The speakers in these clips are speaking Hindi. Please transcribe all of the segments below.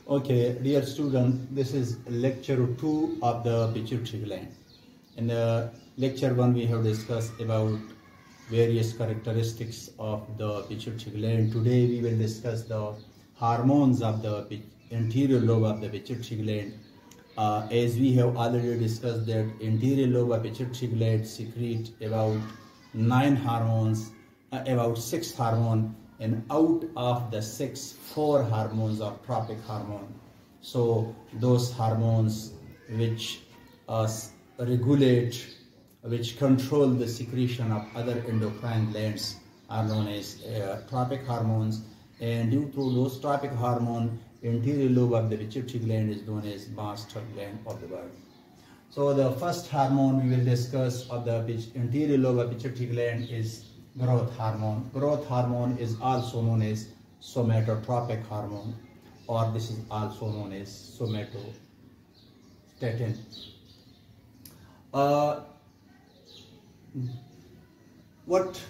Okay, dear student, this is lecture 2 of the pituitary gland. In the lecture 1, we have discussed about various characteristics of the pituitary gland. Today, we will discuss the hormones of the anterior lobe of the pituitary gland. As we have already discussed that anterior lobe of pituitary gland secrete about 9 hormones, about 6 hormones, and out of the 6, 4 hormones are tropic hormone. So those hormones which regulate, which control the secretion of other endocrine glands are known as tropic hormones, and due to those tropic hormone, anterior lobe of the pituitary gland is known as master gland of the body. So the first hormone we will discuss of the anterior lobe of pituitary gland is growth hormone. Growth hormone is also known as somatotropic hormone, or this is also known as somatostatin. What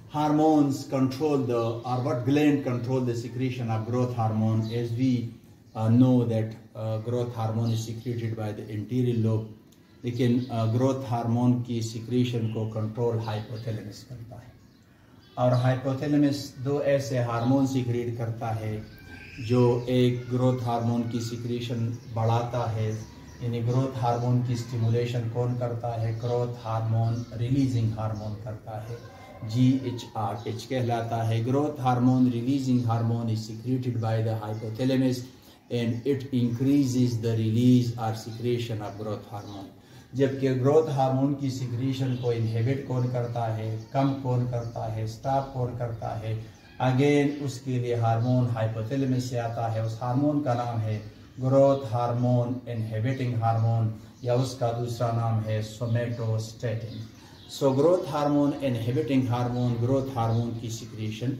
hormones control what gland control the secretion of growth hormone? As we know that growth hormone is secreted by the anterior lobe, लेकिन ग्रोथ हार्मोन की सिक्रीशन को कंट्रोल हाइपोथैलेमस करता है, और हाइपोथैलेमस 2 ऐसे हार्मोन सिक्रीट करता है जो एक ग्रोथ हार्मोन की सिक्रीशन बढ़ाता है। यानी ग्रोथ हार्मोन की स्टिमुलेशन कौन करता है? ग्रोथ हार्मोन रिलीजिंग हार्मोन करता है, GHRH कहलाता है। Growth hormone releasing hormone is secreted by the hypothalamus and it increases the release और सिक्रेशन ऑफ ग्रोथ हार्मोन। जबकि ग्रोथ हार्मोन की सिक्रीशन को इनहिबिट कौन करता है, कम कौन करता है, स्टॉप कौन करता है? अगेन उसके लिए हार्मोन हाइपोथैलेमस से आता है। उस हार्मोन का नाम है ग्रोथ हार्मोन इनहिबिटिंग हार्मोन, या उसका दूसरा नाम है somatostatin. So growth hormone inhibiting hormone growth hormone की सिक्रीशन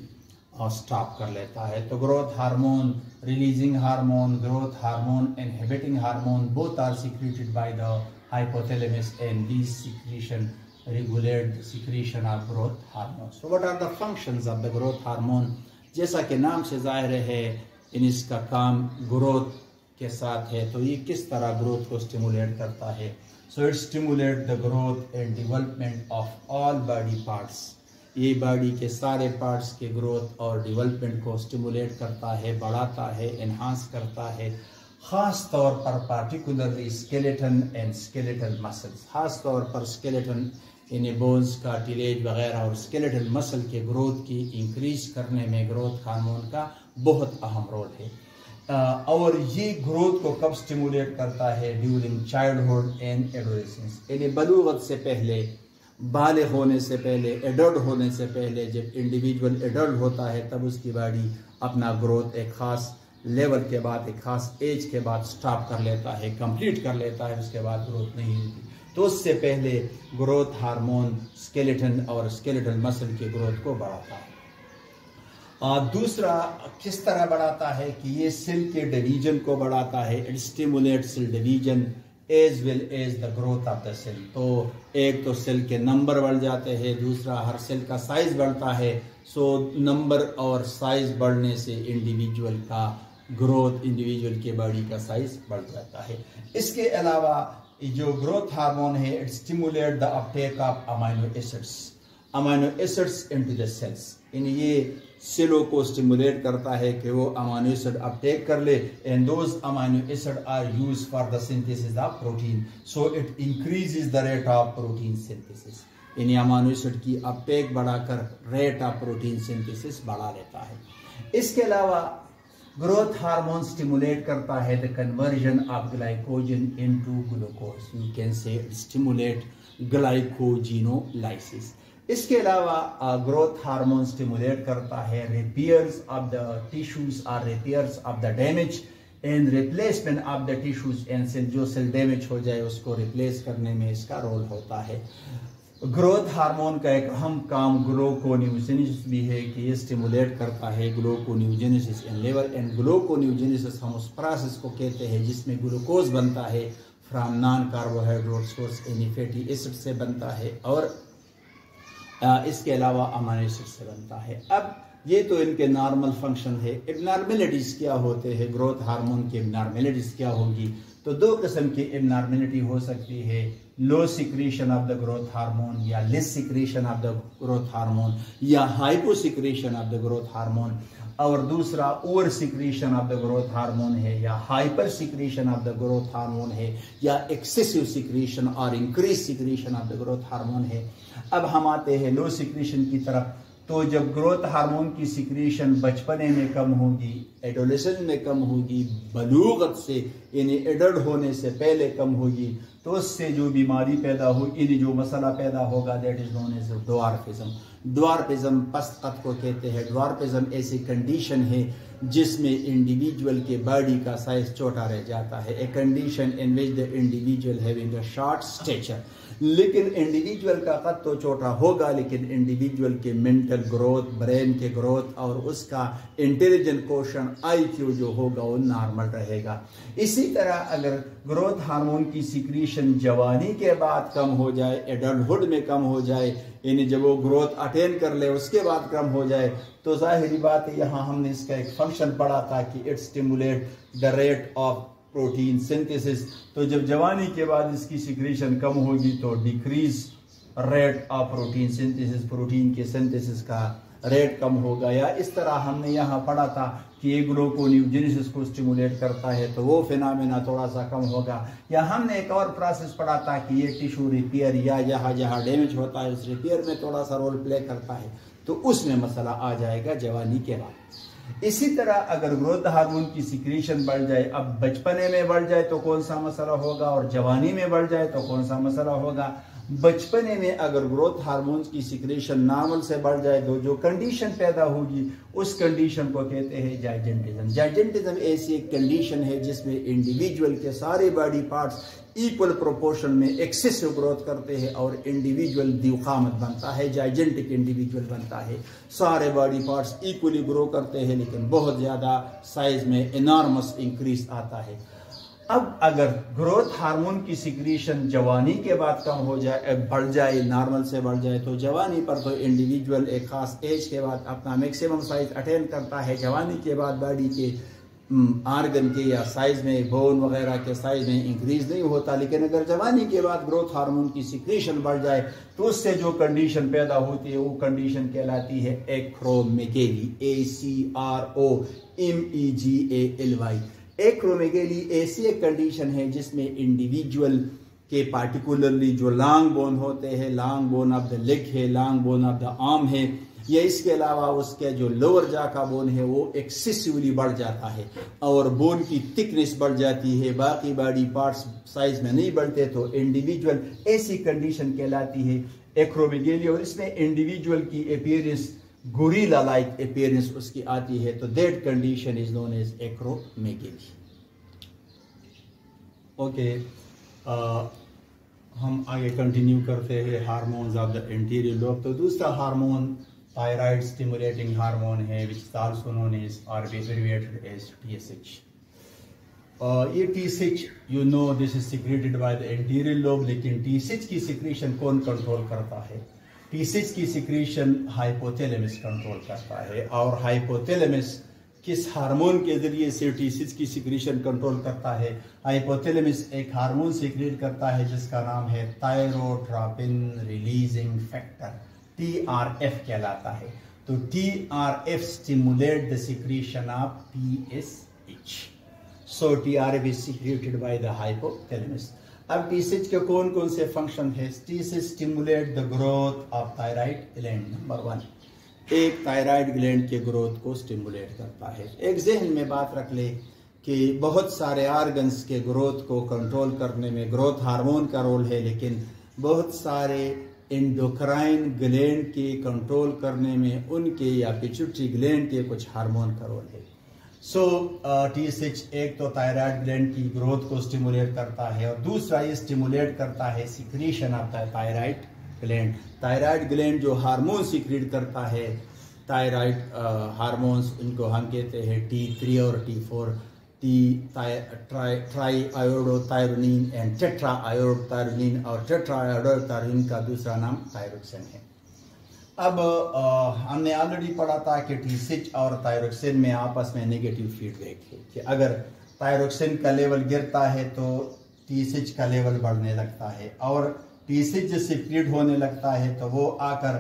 स्टॉप कर लेता है। तो growth hormone releasing hormone, growth hormone inhibiting hormone, both are secreted by the hypothalamus, and these secretion regulate the secretion of growth hormone. So what are the functions of the growth hormone? जैसा कि नाम से जाहिर है इन इसका काम ग्रोथ के साथ है, तो ये किस तरह ग्रोथ को स्टिमुलेट करता है? So it stimulate the growth and development of all body parts. ये बॉडी के सारे पार्ट्स के ग्रोथ और डेवलपमेंट को स्टिमुलेट करता है, बढ़ाता है, एनहांस करता है। खास तौर पर particularly skeleton and skeletal muscles, खास तौर पर स्केलेटन यानी बोन्स, कार्टिलेज वगैरह और स्केलेटल मसल के ग्रोथ की इंक्रीज करने में ग्रोथ हार्मोन का बहुत अहम रोल है। और ये ग्रोथ को कब स्टिमुलेट करता है? ड्यूरिंग चाइल्डहुड एंड एडोलेसेंस, यानी बलूगत से पहले, बालिग होने से पहले, एडल्ट होने से पहले। जब इंडिविजुअल एडल्ट होता है तब उसकी बॉडी अपना ग्रोथ एक खास लेवल के बाद, एक खास एज के बाद स्टॉप कर लेता है, कंप्लीट कर लेता है, उसके बाद ग्रोथ नहीं होती। तो उससे पहले ग्रोथ हार्मोन स्केलेटन और स्केलेटल मसल के ग्रोथ को बढ़ाता है। दूसरा किस तरह बढ़ाता है कि ये सेल के डिवीजन को बढ़ाता है। It stimulate cell division as well as the growth of the cell. तो एक तो सेल के नंबर बढ़ जाते हैं, दूसरा हर सेल का साइज बढ़ता है। सो नंबर और साइज बढ़ने से इंडिविजुअल का ग्रोथ, इंडिविजुअल के बॉडी का साइज बढ़ जाता है। इसके अलावा जो ग्रोथ हार्मोन है it stimulate the uptake of amino acids into the cells. ये सेलों को स्टिमुलेट करता है कि वो अमाइनो एसिड अपटेक कर ले, and those amino acid are used for the synthesis of protein. So it increases the rate of protein synthesis. यानी अमाइनो एसिड की अपटेक बढ़ाकर रेट ऑफ प्रोटीन सिंथेसिस बढ़ा लेता है। इसके अलावा ग्रोथ हार्मोन स्टिमुलेट करता है the conversion of glycogen into glucose. You can say stimulate glycogenolysis. इसके अलावा ग्रोथ हार्मोन स्टिमुलेट करता है रिपेयर्स ऑफ द टिश्यूज और repairs of the damage and replacement of the tissues and cell. जो सेल डैमेज हो जाए उसको रिप्लेस करने में इसका रोल होता है। ग्रोथ हार्मोन का एक अहम काम ग्लूकोन्यूजेनेसिस भी है कि ये स्टिमुलेट करता है ग्लूकोन्यूजेनेसिस इन लिवर। एंड ग्लूकोन्यूजेनेसिस हम उस प्रोसेस को कहते हैं जिसमें ग्लूकोज बनता है फ्रॉम नॉन कार्बोहाइड्रेट सोर्स, यानी फैटी एसिड से बनता है, और इसके अलावा अमाइनो एसिड से बनता है। अब ये तो इनके नॉर्मल फंक्शन है। एबनॉर्मेलिटीज़ क्या होते हैं, ग्रोथ हार्मोन की एबनॉर्मेलिटीज़ क्या होगी? तो दो किस्म की एबनॉर्मेलिटी हो सकती है, low secretion of the growth hormone या less secretion of the growth hormone या hypo secretion of the growth hormone, और दूसरा over secretion of the growth hormone है या hyper secretion of the growth hormone है या एक्सेसिव सिक्रीशन और increase secretion of the growth hormone है। अब हम आते हैं लो सिक्रीशन की तरफ। तो जब ग्रोथ हार्मोन की सिक्रीशन बचपने में कम होगी, एडोलेसेंस में कम होगी, बलूगत से यानी एडल्ट होने से पहले कम होगी, तो उससे जो बीमारी पैदा हो, यानी जो मसला पैदा होगा, that is known as dwarfism. Dwarfism पस्त कद को कहते हैं। ड्वार्फिज्म ऐसी कंडीशन है जिसमें इंडिविजुअल के बॉडी का साइज छोटा रह जाता है। A condition in which the individual having a short stature. लेकिन इंडिविजुअल का कद तो छोटा होगा, लेकिन इंडिविजुअल के मेंटल ग्रोथ, ब्रेन के ग्रोथ और उसका इंटेलिजेंट क्वेश्चन IQ जो होगा वो नॉर्मल रहेगा। इसी तरह अगर ग्रोथ हार्मोन की सिक्रीशन जवानी के बाद कम हो जाए, एडल्टहुड में कम हो जाए, यानी जब वो ग्रोथ अटेन कर ले उसके बाद कम हो जाए, तो जाहिर बात है यहाँ हमने इसका एक फंक्शन पढ़ा था कि it stimulate the rate of protein synthesis. तो जब जवानी के बाद इसकी सिक्रीशन कम होगी तो decrease rate of protein synthesis, protein के सिंथेसिस का रेट कम होगा। या इस तरह हमने यहाँ पढ़ा था कि ये ग्लूकोन्यूजेनेसिस को स्टिमुलेट करता है, तो वो फिनोमेना थोड़ा सा कम होगा। या हमने एक और प्रोसेस पढ़ा था कि ये टिश्यू रिपेयर या जहाँ जहाँ डैमेज होता है उस रिपेयर में थोड़ा सा रोल प्ले करता है, तो उसमें मसला आ जाएगा जवानी के बाद। इसी तरह अगर ग्रोथ हार्मोन की सिक्रीशन बढ़ जाए, अब बचपने में बढ़ जाए तो कौन सा मसला होगा और जवानी में बढ़ जाए तो कौन सा मसला होगा? बचपने में अगर ग्रोथ हार्मोन्स की सिक्रीशन नॉर्मल से बढ़ जाए तो जो कंडीशन पैदा होगी उस कंडीशन को कहते हैं जाइजेंटिज्म। जाइजेंटिज्म ऐसी एक कंडीशन है जिसमें इंडिविजुअल के सारे बॉडी पार्ट्स इक्वल प्रोपोर्शन में एक्सेसिव ग्रोथ करते हैं और इंडिविजुअल दिखामत बनता है, जाइजेंटिक इंडिविजुअल बनता है। सारे बॉडी पार्ट्स इक्वली ग्रो करते हैं लेकिन बहुत ज्यादा साइज में इनॉर्मस इंक्रीज आता है। अब अगर ग्रोथ हार्मोन की सिक्रीशन जवानी के बाद कम हो जाए, बढ़ जाए, नॉर्मल से बढ़ जाए, तो जवानी पर तो इंडिविजुअल एक खास एज के बाद अपना मैक्सिमम साइज अटेन करता है। जवानी के बाद बॉडी के आर्गन के या साइज में, बोन वगैरह के साइज में इंक्रीज नहीं होता। लेकिन अगर जवानी के बाद ग्रोथ हार्मोन की सिक्रीशन बढ़ जाए तो उससे जो कंडीशन पैदा होती है वो कंडीशन कहलाती है एक्रोमेगेली, ACROMEGALY। एक्रोमेगेली ऐसी एक कंडीशन है जिसमें इंडिविजुअल के पार्टिकुलरली जो लॉन्ग बोन होते हैं, long bone of the leg है, long bone of the arm है, या इसके अलावा उसके जो लोअर जा का बोन है वो एक्सेसिवली बढ़ जाता है और बोन की थिकनेस बढ़ जाती है, बाकी बॉडी पार्ट्स साइज में नहीं बढ़ते, तो इंडिविजुअल ऐसी कंडीशन कहलाती है एक्रोमेगेली। और इसमें इंडिविजुअल की अपीयरेंस गोरिल्ला लाइक अपीयरेंस उसकी आती है, तो that condition is known as acromegaly. Okay, हम आगे कंटिन्यू करते हैं hormones of the anterior lobe. तो दूसरा हार्मोन थायराइड स्टिमुलेटिंग हार्मोन है, which is also known as और एब्रिविएटेड एज TSH। ये TSH you know this is secreted by the anterior lobe, लेकिन TSH की सिक्रीशन कौन कंट्रोल करता है? TSH की सिक्रीशन हाइपोथैलेमस कंट्रोल करता है। और हाइपोथैलेमस किस हार्मोन के जरिए से TSH की सिक्रीशन कंट्रोल करता है? हाइपोथैलेमस एक हार्मोन सिक्रीट करता है जिसका नाम है थायरोट्रोपिन रिलीजिंग फैक्टर, TRF कहलाता है। तो TRF stimulate the secretion of TSH। So TRF is secreted by the hypothalamus. अब TSH के कौन कौन से फंक्शन है? TSH stimulate the growth of thyroid gland. Number 1, एक थायराइड ग्लैंड के ग्रोथ को स्टिमुलेट करता है। एक जहन में बात रख ले कि बहुत सारे ऑर्गन्स के ग्रोथ को कंट्रोल करने में ग्रोथ हार्मोन का रोल है, लेकिन बहुत सारे एंडोक्राइन ग्लैंड के कंट्रोल करने में उनके या पिट्यूटरी ग्लैंड के कुछ हार्मोन का रोल है। सो TSH एक तो थायराइड ग्लैंड की ग्रोथ को स्टिमुलेट करता है और दूसरा ये स्टिमुलेट करता है secretion of thyroid gland. Thyroid gland जो हार्मोन सिक्रीट करता है, थायराइड हार्मोन्स, इनको हम कहते हैं T3 और T4, try iodothyronine and tetra iodothyronine, और टेट्रा आयोडोथायरोनिन का दूसरा नाम थायरोक्सिन है। अब हमने ऑलरेडी पढ़ा था कि टी6 और थायरोक्सिन में आपस में नेगेटिव फीडबैक है कि अगर थायरोक्सिन का लेवल गिरता है तो टी6 का लेवल बढ़ने लगता है, और टी6 जब सिक्रीट होने लगता है तो वो आकर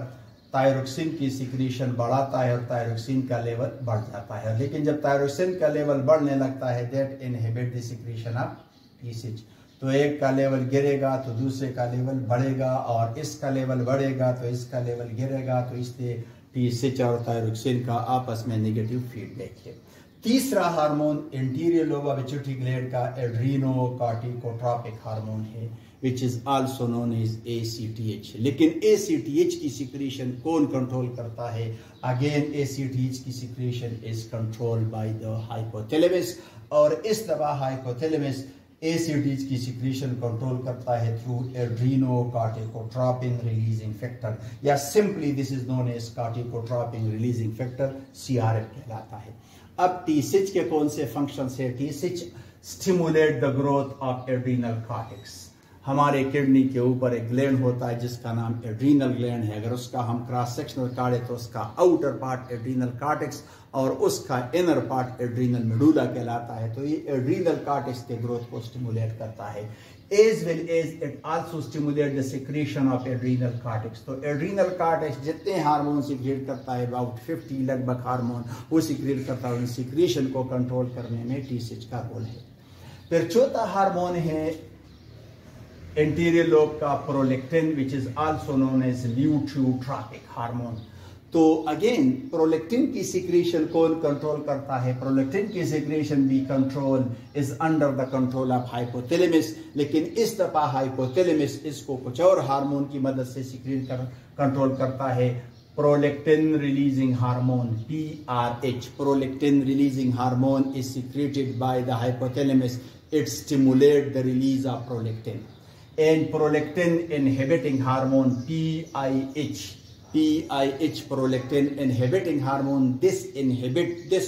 थायरोक्सिन की सिक्रीशन बढ़ाता है और थायरोक्सिन का लेवल बढ़ जाता है। लेकिन जब थायरोक्सिन का लेवल बढ़ने लगता है that inhibit the secretion of टी6, तो एक का लेवल गिरेगा तो दूसरे का लेवल बढ़ेगा, और इसका लेवल बढ़ेगा तो इसका लेवल गिरेगा, तो इसलिए टी6 और थायरोक्सिन का आपस में नेगेटिव फीडबैक है। तीसरा hormone interior lobe of pituitary gland का एड्रीनोकॉर्टिकोट्रोपिक हार्मोन है, which is also known as ACTH। लेकिन ACTH की सिक्रीशन कौन कंट्रोल करता है? अगेन ACTH की secretion is controlled by the hypothalamus, और इस दफा हाइपोथैलेमस ACTH की सिक्रीशन कंट्रोल करता है थ्रू एड्रीनोकॉर्टिकोट्रोपिन रिलीजिंग फैक्टर, या simply this is known as corticotropin releasing factor, CRF कहलाता है। अब T6 के कौन से फंक्शंस है? T6 stimulate the growth of adrenal cortex. हमारे किडनी के ऊपर एक ग्लैंड होता है जिसका नाम एड्रीनल ग्लैंड है। अगर उसका हम क्रॉस सेक्शनल काटे तो उसका आउटर पार्ट एड्रीनल कॉर्टेक्स और उसका इनर पार्ट एड्रीनल मेडुला कहलाता है। तो ये एड्रीनल कॉर्टेक्स के ग्रोथ को स्टिमुलेट करता है, as well as it also stimulate the secretion of adrenal cortex. तो एड्रीनल कॉर्टेक्स जितने हार्मोन सिक्रीट करता है, अबाउट 50 लगभग हार्मोन वो सिक्रीट करता है, उन सिक्रीशन को कंट्रोल करने में T6 का रोल है। फिर चौथा हार्मोन है इंटीरियर लोब का prolactin, which is also known as luteotropic hormone. तो अगेन प्रोलेक्टिन की सिक्रीशन कौन कंट्रोल करता है? प्रोलेक्टिन की सिक्रीशन भी control is under the control of hypothalamus, लेकिन इस दफा हाइपोथैलेमस इसको कुछ और हार्मोन की मदद से सिक्रीट कंट्रोल करता है, prolactin releasing hormone PRH। Prolactin releasing hormone is secreted by the hypothalamus, it stimulate the release of prolactin. and prolactin inhibiting hormone PIH, prolactin inhibiting hormone, this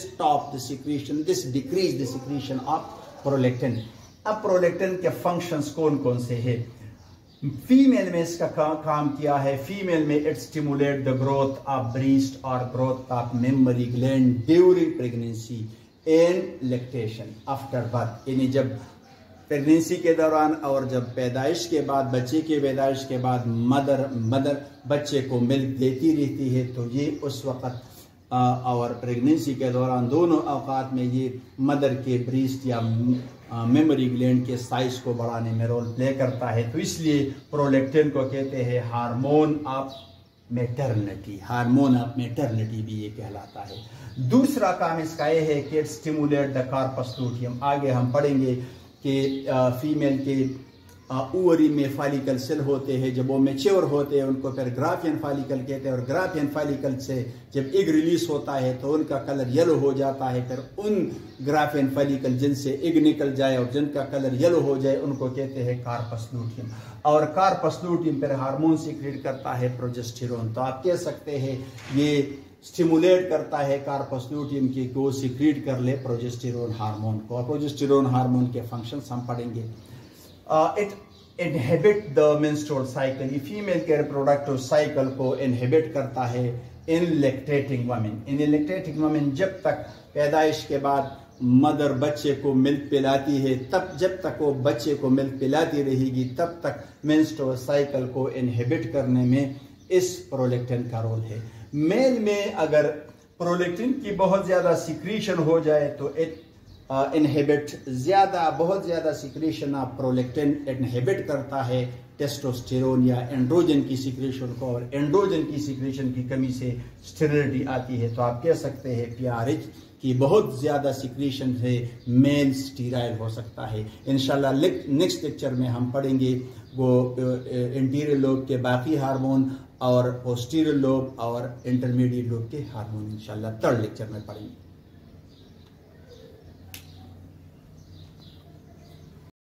stop the secretion, this decrease the secretion of prolactin। अब प्रोलेक्टिन के फंक्शंस कौन कौन से हैं? फीमेल में इसका काम किया है, फीमेल में it stimulate the growth of breast और growth of memory gland during pregnancy and lactation after birth. यानी जब प्रेगनेंसी के दौरान और जब पैदाइश के बाद, बच्चे के पैदाइश के बाद मदर बच्चे को मिल्क देती रहती है, तो ये उस वक़्त और प्रेगनेंसी के दौरान दोनों औकात में ये मदर के ब्रेस्ट या मेमोरी ग्लैंड के साइज को बढ़ाने में रोल प्ले करता है। तो इसलिए प्रोलेक्टिन को कहते हैं hormone of maternity, hormone of maternity भी ये कहलाता है। दूसरा काम इसका ये है कि स्टिमुलेट द कार्पस लूटियम। आगे हम पढ़ेंगे कि फीमेल के ओवरी में फॉलिकल सेल होते हैं, जब वो मैच्योर होते हैं उनको फिर ग्राफियन फॉलिकल कहते हैं, और ग्राफियन फॉलिकल से जब एग रिलीज होता है तो उनका कलर येलो हो जाता है। फिर उन ग्राफियन फॉलिकल जिनसे एग निकल जाए और जिनका कलर येलो हो जाए उनको कहते हैं कार्पस लूटियम, और कार्पस लूटियम फिर हार्मोन सीक्रेट करता है प्रोजेस्टेरोन। तो आप कह सकते हैं ये स्टिमुलेट करता है कार्पस लूटियम की को सीक्रेट कर ले प्रोजेस्टेरोन हार्मोन को। प्रोजेस्टेरोन हार्मोन के फंक्शंस हम पढ़ेंगे। It inhibit the menstrual cycle, ये फीमेल के रिप्रोडक्टिव साइकिल को इनहिबिट करता है इन लैक्टेटिंग वुमेन। इन लैक्टेटिंग वुमेन जब तक पैदाइश के बाद मदर बच्चे को मिल्क पिलाती है, तब जब तक वो बच्चे को मिल्क पिलाती रहेगी तब तक मेंस्ट्रुअल साइकिल को इनहिबिट करने में इस प्रोलेक्टिन का रोल है। मेल में अगर प्रोलेक्टिन की बहुत ज्यादा सिक्रीशन हो जाए तो इट इनहिबिट बहुत ज्यादा सिक्रीशन ऑफ प्रोलेक्टिन इनहिबिट करता है टेस्टोस्टेरोन या एंड्रोजन की सिक्रीशन को, और एंड्रोजन की सिक्रीशन की कमी से स्टेरिलिटी आती है। तो आप कह सकते हैं PRH की बहुत ज्यादा सिक्रीशन से मेल स्टीराइल हो सकता है। इंशाल्लाह नेक्स्ट लेक्चर में हम पढ़ेंगे वो इंटीरियर लोब के बाकी हार्मोन और पोस्टीरियर लोब और इंटरमीडिएट लोब के हार्मोन, इंशाल्लाह थर्ड लेक्चर में पढ़ेंगे।